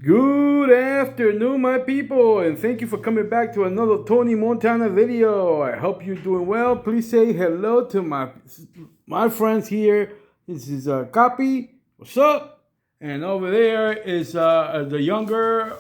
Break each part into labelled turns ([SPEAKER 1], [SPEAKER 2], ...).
[SPEAKER 1] Good afternoon, my people, and thank you for coming back to another Tony Montana video. I hope you're doing well. Please say hello to my friends here. This is Copy. What's up? And over there is the younger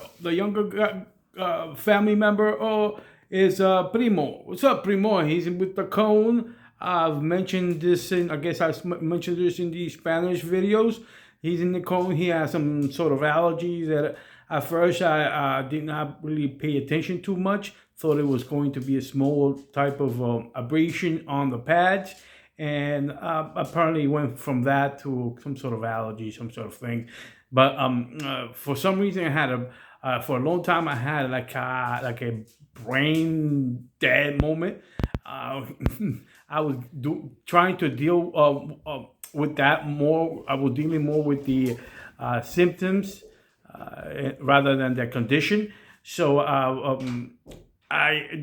[SPEAKER 1] family member. Oh, is Primo. What's up, Primo? He's with the cone. I've mentioned this I guess I mentioned this in the Spanish videos. He's in the cone. He has some sort of allergies that at first I did not really pay attention too much. Thought it was going to be a small type of abrasion on the pads. And apparently went from that to some sort of allergy, some sort of thing. But for some reason I had for a long time I had like a brain dead moment. I was trying to deal with that more. I was dealing more with the symptoms rather than the condition. So I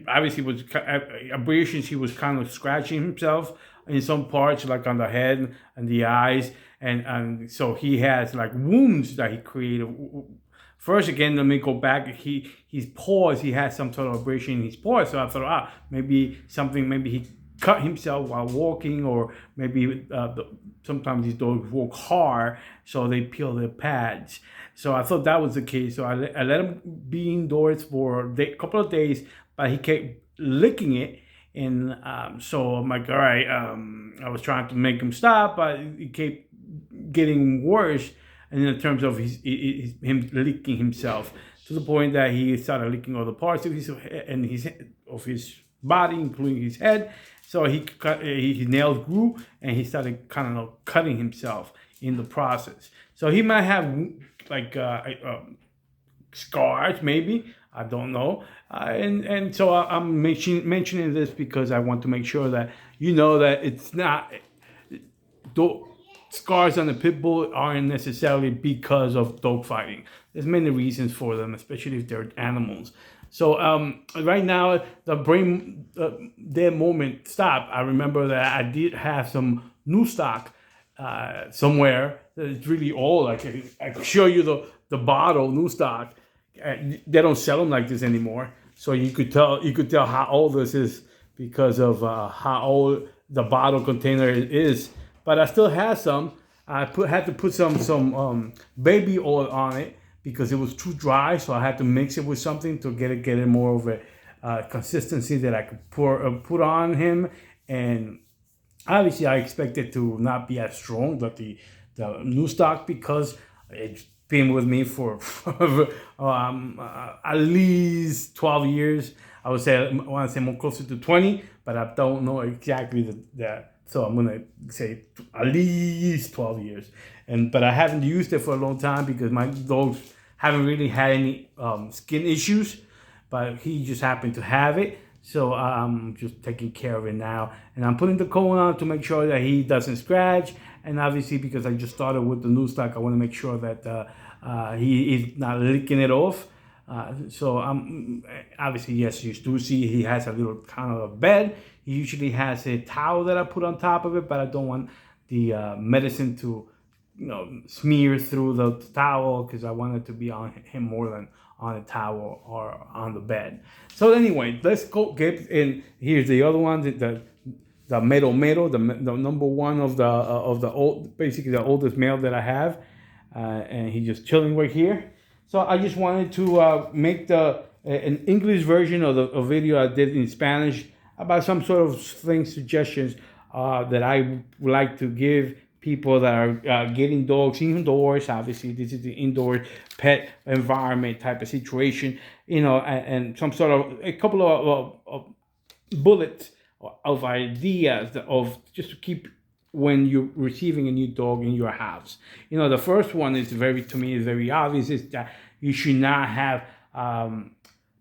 [SPEAKER 1] obviously was abrasions. He was kind of scratching himself in some parts, like on the head and the eyes, and so he has like wounds that he created. First, again, let me go back. His paws. He had some sort of abrasion in his paws. So I thought, maybe he cut himself while walking, or maybe sometimes these dogs walk hard, so they peel their pads. So I thought that was the case. So I let him be indoors for a couple of days, but he kept licking it. And so I'm like, all right, I was trying to make him stop, but it kept getting worse. And in terms of him licking himself, to the point that he started licking all the parts of his body, including his head. So his nails grew, and he started kind of cutting himself in the process. So he might have like scars, maybe, I don't know. And so I'm mentioning this because I want to make sure that you know that it's not. Scars on the pit bull aren't necessarily because of dog fighting. There's many reasons for them, especially if they're animals. So right now, the brain dead moment stopped. I remember that I did have some new stock somewhere that is really old. I could show you the bottle new stock. They don't sell them like this anymore. So you could tell how old this is because of how old the bottle container is. But I still have some. I had to put some baby oil on it because it was too dry. So I had to mix it with something to get it more of a consistency that I could put on him. And obviously, I expect it to not be as strong, but the new stock, because it's been with me for at least 12 years. I want to say more closer to 20, but I don't know exactly the so I'm gonna say at least 12 years. But I haven't used it for a long time because my dogs haven't really had any skin issues, but he just happened to have it. So I'm just taking care of it now, and I'm putting the cone on to make sure that he doesn't scratch. And obviously, because I just started with the new stock, I want to make sure that he is not licking it off. So obviously, yes, you do see he has a little kind of a bed. He usually has a towel that I put on top of it, but I don't want the medicine to, smear through the towel, because I want it to be on him more than on a towel or on the bed. So anyway, let's go get in. Here's the other one, the Mero, the number one of the old, basically the oldest male that I have, and he's just chilling right here. So I just wanted to make an English version of the video I did in Spanish about some sort of suggestions that I would like to give people that are getting dogs indoors. Obviously, this is the indoor pet environment type of situation, and some sort of a couple of bullets of ideas of just to keep when you're receiving a new dog in your house. The first one is to me is very obvious, is that you should not have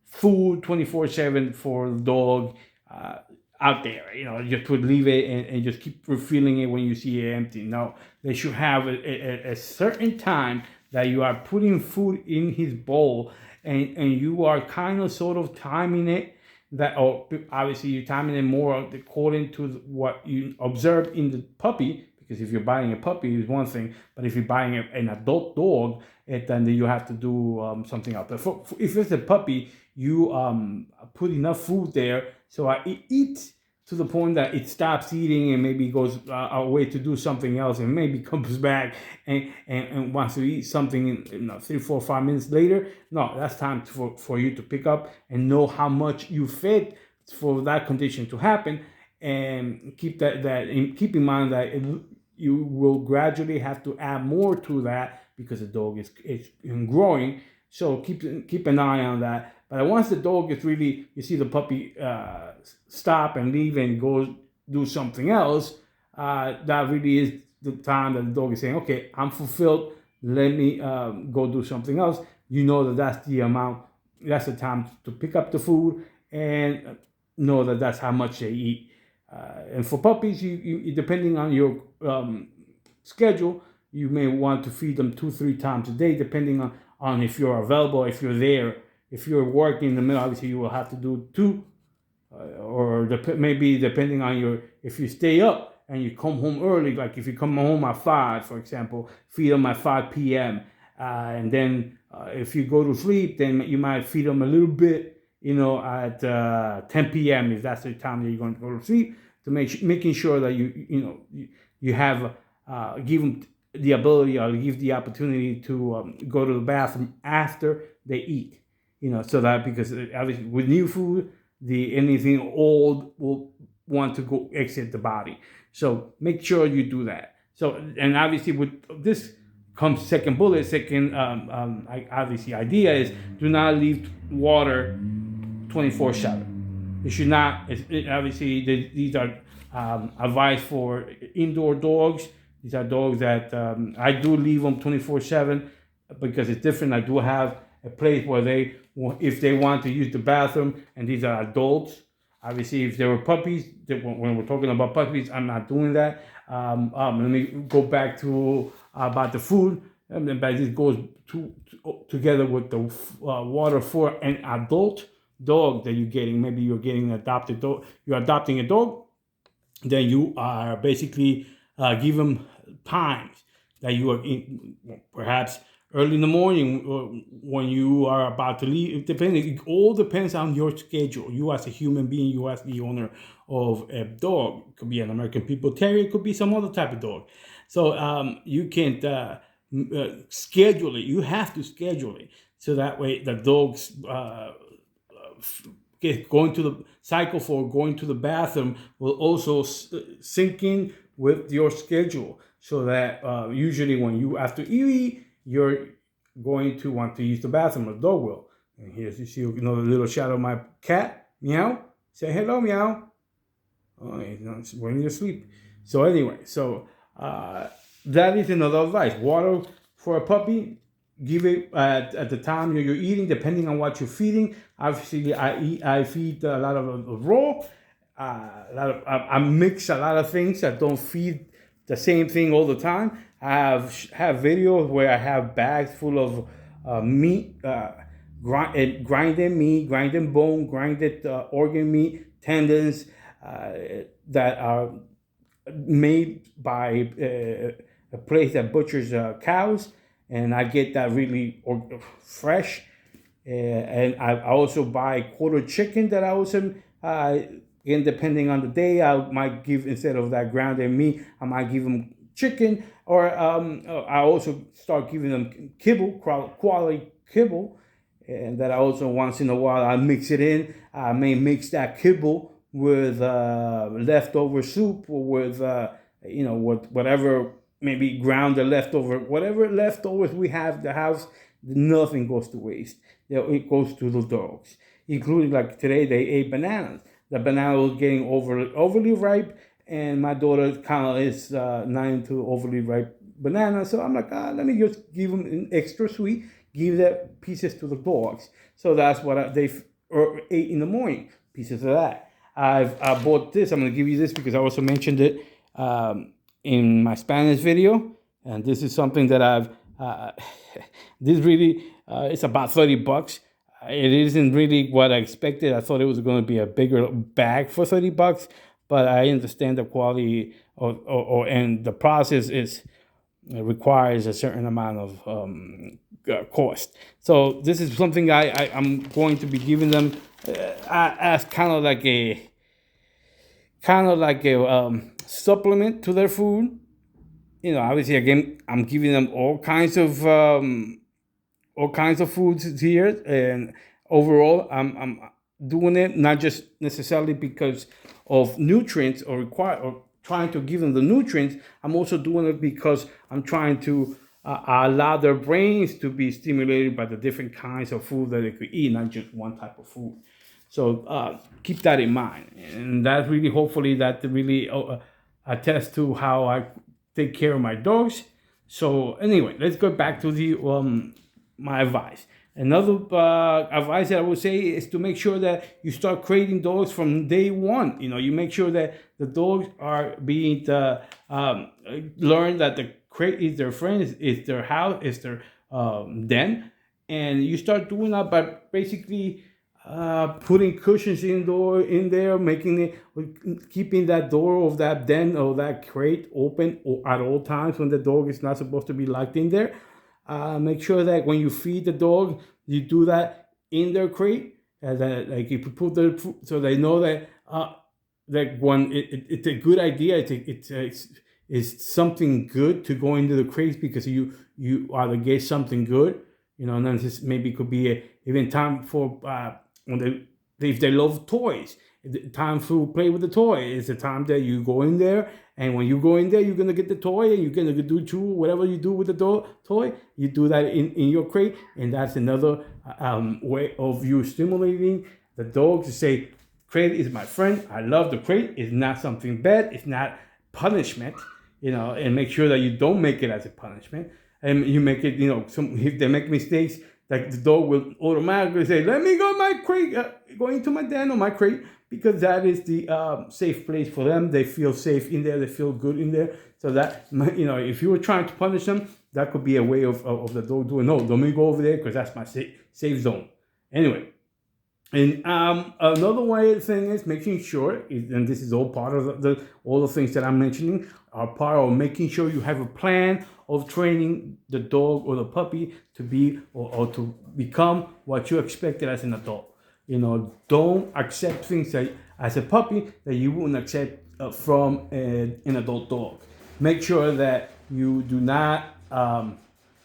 [SPEAKER 1] food 24/7 for the dog out there. Just to leave it and just keep refilling it when you see it empty. No, they should have a certain time that you are putting food in his bowl, and you are kind of sort of timing it. Obviously you're timing it more according to what you observe in the puppy, because if you're buying a puppy, it's one thing, but if you're buying an adult dog, then you have to do something else. But if it's a puppy, you put enough food there so it eats to the point that it stops eating and maybe goes away to do something else and maybe comes back and wants to eat something in 3, 4, 5 minutes later. No, that's time for you to pick up and know how much you fed for that condition to happen, and keep keep in mind that you will gradually have to add more to that because the dog is growing. So keep an eye on that. But once the dog is really, you see the puppy stop and leave and go do something else, that really is the time that the dog is saying, okay, I'm fulfilled, let me go do something else. You know that's the amount, that's the time to pick up the food, and know that that's how much they eat. And for puppies, you depending on your schedule, you may want to feed them 2-3 times a day, depending on if you're available, if you're there. If you're working in the middle, obviously you will have to do 2, or maybe depending on if you stay up and you come home early, like if you come home at 5, for example, feed them at 5 p.m. And then if you go to sleep, then you might feed them a little bit, at 10 p.m. if that's the time that you're going to go to sleep, to making sure that you have give them the ability, or give the opportunity to go to the bathroom after they eat. So that, because obviously with new food, anything old will want to go exit the body. So make sure you do that. So, and obviously with this comes second obviously idea is, do not leave water 24/7. It should not. Obviously these are advised for indoor dogs. These are dogs that I do leave them 24/7 because it's different. I do have a place where if they want to use the bathroom, and these are adults. Obviously, if they were puppies, when we're talking about puppies, I'm not doing that. Let me go back to about the food. But this goes together with the water for an adult dog that you're getting. Maybe you're getting an adopted dog. You're adopting a dog. Then you are basically give them times that you are in, perhaps early in the morning, or when you are about to leave. It all depends on your schedule. You as a human being, you as the owner of a dog. It could be an American People Terrier, it could be some other type of dog. So you can't schedule it. You have to schedule it, so that way the dogs going to the cycle for going to the bathroom will also sync in with your schedule, so that usually when after you eat, you're going to want to use the bathroom. The dog will. And here's, you see, the little shadow of my cat. Meow. Say hello, meow. Oh, he's going to sleep. So anyway, that is another advice. Water for a puppy, give it at the time you're eating, depending on what you're feeding. Obviously, I feed a lot of raw. I mix a lot of things. I don't feed the same thing all the time. I have videos where I have bags full of meat, grinded meat, grinded bone, grinded organ meat, tendons that are made by a place that butchers cows, and I get that really fresh. And I also buy quarter chicken that I also, again, depending on the day, I might give, instead of that grounded meat, I might give them chicken, or I also start giving them kibble, quality kibble, and that I also once in a while I mix it in. I may mix that kibble with leftover soup, or with whatever, maybe ground leftover, whatever leftovers we have in the house. Nothing goes to waste. It goes to the dogs, including, like today they ate bananas. The banana was getting overly ripe, and my daughter kind of is not into overly ripe bananas. So I'm like, let me just give them an extra sweet, give that pieces to the dogs. So that's what they ate in the morning, pieces of that. I bought this. I'm going to give you this because I also mentioned it in my Spanish video. And this is something that I've, this really, it's about $30. It isn't really what I expected. I thought it was going to be a bigger bag for $30, but I understand the quality and the process is requires a certain amount of cost. So this is something I'm going to be giving them as kind of like a supplement to their food. Obviously, again, I'm giving them all kinds of foods here, and overall, I'm doing it not just necessarily because of nutrients or trying to give them the nutrients. I'm also doing it because I'm trying to allow their brains to be stimulated by the different kinds of food that they could eat, not just one type of food. So keep that in mind, and that really, hopefully, that really attests to how I take care of my dogs. So anyway, let's go back to the my advice. Another advice that I would say is to make sure that you start creating dogs from day one. You make sure that the dogs are being learn that the crate is their friend, is their house, is their den, and you start doing that by basically putting cushions in there, keeping that door of that den or that crate open at all times when the dog is not supposed to be locked in there. Make sure that when you feed the dog, you do that in their crate. That, like, if you put the food, so they know that when it's a good idea. It's something good to go into the crates because you either get something good, and then this maybe could be even time for if they love toys. Time to play with the toy is the time that you go in there, and when you go in there, you're gonna get the toy, and you're gonna do whatever you do with the toy. You do that in your crate, and that's another way of you stimulating the dog to say, "Crate is my friend. I love the crate. It's not something bad. It's not punishment." And make sure that you don't make it as a punishment, and you make it. If they make mistakes, like, the dog will automatically say, "Let me go my crate, go into my den or my crate," because that is the safe place for them. They feel safe in there. They feel good in there. So that, if you were trying to punish them, that could be a way of the dog doing, "No, don't me go over there because that's my safe zone." Anyway, and another thing is making sure, and this is all part of all the things that I'm mentioning are part of making sure you have a plan of training the dog or the puppy to be or to become what you expected as an adult. Don't accept things that as a puppy that you wouldn't accept from an adult dog. Make sure that you do not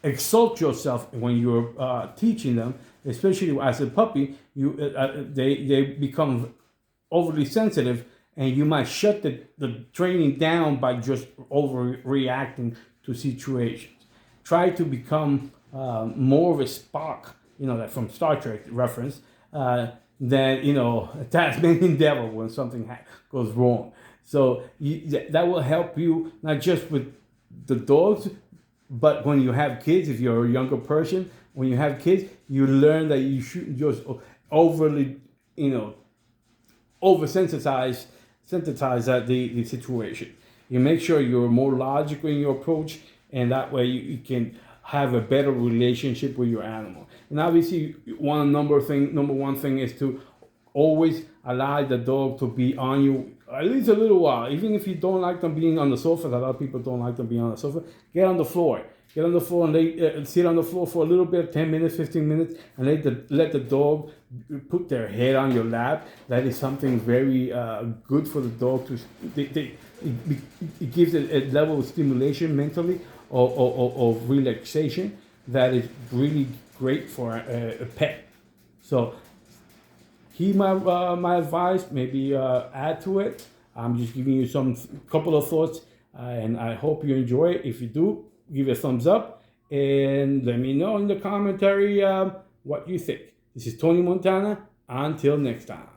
[SPEAKER 1] exalt yourself when you're teaching them, especially as a puppy. They become overly sensitive, and you might shut the training down by just overreacting to situations. Try to become more of a Spock, like from Star Trek reference, than a Tasmanian devil when something goes wrong. So that will help you not just with the dogs, but when you have kids. If you're a younger person, when you have kids, you learn that you shouldn't just overly, oversensitize the situation. You make sure you're more logical in your approach, and that way you can have a better relationship with your animal. And obviously, number one thing is to always allow the dog to be on you at least a little while. Even if you don't like them being on the sofa, a lot of people don't like them being on the sofa, get on the floor. Get on the floor and sit on the floor for a little bit, 10 minutes, 15 minutes, and let the dog put their head on your lap. That is something very good for the dog. It gives a level of stimulation mentally of relaxation that is really great for a pet. So heed my advice, maybe add to it. I'm just giving you couple of thoughts, and I hope you enjoy it. If you do, give it a thumbs up and let me know in the commentary what you think. This is Tony Montana. Until next time.